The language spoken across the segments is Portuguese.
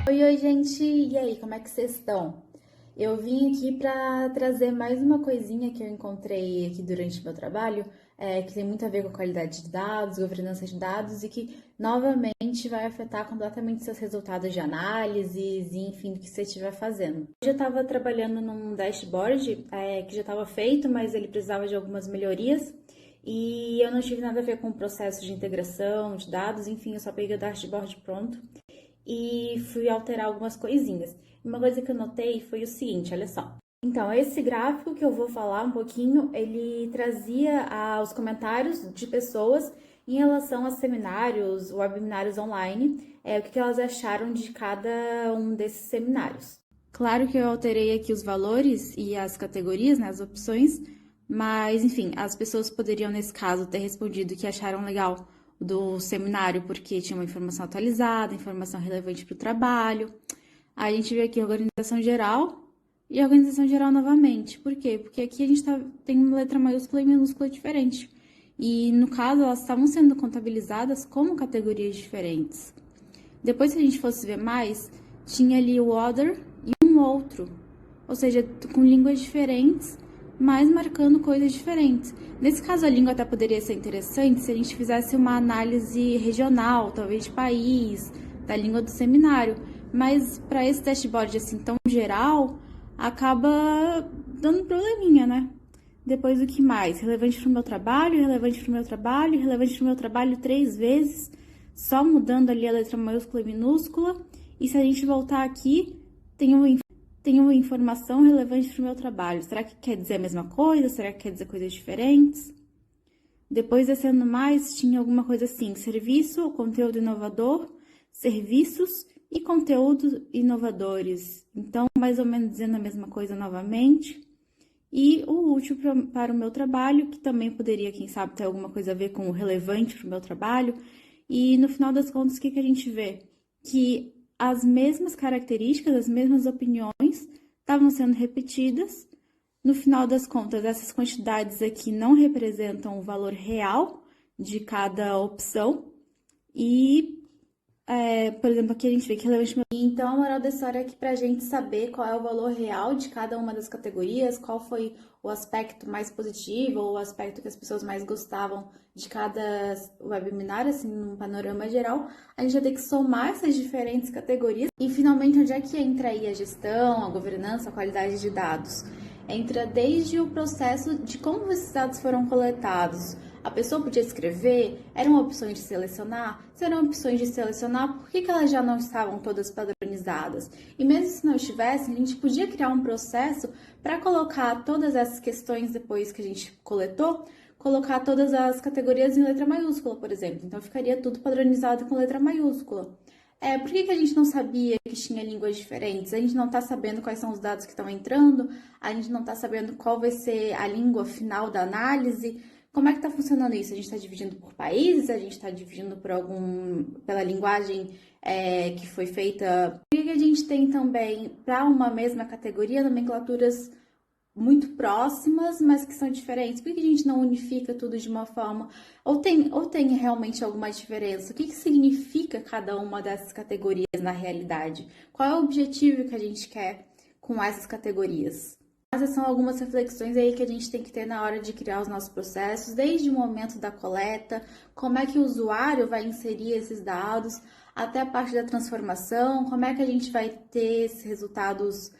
Oi, gente! E aí, como é que vocês estão? Eu vim aqui para trazer mais uma coisinha que eu encontrei aqui durante o meu trabalho, que tem muito a ver com a qualidade de dados, governança de dados e que novamente vai afetar completamente seus resultados de análises e enfim, do que você estiver fazendo. Hoje eu estava trabalhando num dashboard que já estava feito, mas ele precisava de algumas melhorias. E eu não tive nada a ver com o processo de integração de dados, enfim, eu só peguei o dashboard pronto e fui alterar algumas coisinhas. Uma coisa que eu notei foi o seguinte, olha só. Então, esse gráfico que eu vou falar um pouquinho, ele trazia os comentários de pessoas em relação a seminários, webinários online, o que elas acharam de cada um desses seminários. Claro que eu alterei aqui os valores e as categorias, né, as opções, mas, enfim, as pessoas poderiam, nesse caso, ter respondido que acharam legal do seminário porque tinha uma informação atualizada, informação relevante para o trabalho. Aí a gente vê aqui organização geral e organização geral novamente. Por quê? Porque aqui a gente tem uma letra maiúscula e minúscula diferente. E, no caso, elas estavam sendo contabilizadas como categorias diferentes. Depois, se a gente fosse ver mais, tinha ali o other e um outro. Ou seja, com línguas diferentes, mas marcando coisas diferentes. Nesse caso, a língua até poderia ser interessante se a gente fizesse uma análise regional, talvez de país, da língua do seminário. Mas para esse dashboard assim tão geral, acaba dando probleminha, né? Depois o que mais? Relevante para o meu trabalho, relevante para o meu trabalho, relevante para o meu trabalho 3 vezes, só mudando ali a letra maiúscula e minúscula. E se a gente voltar aqui, tem uma informação relevante para o meu trabalho. Será que quer dizer a mesma coisa? Será que quer dizer coisas diferentes? Depois, descendo mais, tinha alguma coisa assim, serviço, conteúdo inovador, serviços e conteúdos inovadores. Então, mais ou menos dizendo a mesma coisa novamente. E o útil para o meu trabalho, que também poderia, quem sabe, ter alguma coisa a ver com o relevante para o meu trabalho. E, no final das contas, o que a gente vê? Que as mesmas características, as mesmas opiniões estavam sendo repetidas. No final das contas, essas quantidades aqui não representam o valor real de cada opção. E, por exemplo, aqui a gente vê que relevante. Então, a moral da história é que para a gente saber qual é o valor real de cada uma das categorias, qual foi o aspecto mais positivo ou o aspecto que as pessoas mais gostavam de cada webinar, assim, num panorama geral, a gente vai ter que somar essas diferentes categorias. E, finalmente, onde é que entra aí a gestão, a governança, a qualidade de dados? Entra desde o processo de como esses dados foram coletados. A pessoa podia escrever? Eram opções de selecionar? Se eram opções de selecionar, por que elas já não estavam todas padronizadas? E mesmo se não estivessem, a gente podia criar um processo para colocar todas essas questões depois que a gente coletou, colocar todas as categorias em letra maiúscula, por exemplo. Então, ficaria tudo padronizado com letra maiúscula. Por que a gente não sabia que tinha línguas diferentes? A gente não está sabendo quais são os dados que estão entrando, a gente não está sabendo qual vai ser a língua final da análise. Como é que está funcionando isso? A gente está dividindo por países? A gente está dividindo pela linguagem que foi feita? Por que a gente tem também, para uma mesma categoria, nomenclaturas muito próximas, mas que são diferentes? Por que a gente não unifica tudo de uma forma? Ou tem realmente alguma diferença? O que significa cada uma dessas categorias na realidade? Qual é o objetivo que a gente quer com essas categorias? Essas são algumas reflexões aí que a gente tem que ter na hora de criar os nossos processos, desde o momento da coleta, como é que o usuário vai inserir esses dados, até a parte da transformação, como é que a gente vai ter esses resultados,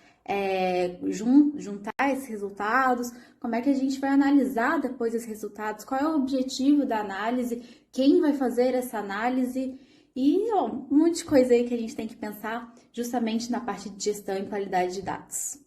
juntar esses resultados, como é que a gente vai analisar depois esses resultados, qual é o objetivo da análise, quem vai fazer essa análise e um monte de coisa aí que a gente tem que pensar justamente na parte de gestão e qualidade de dados.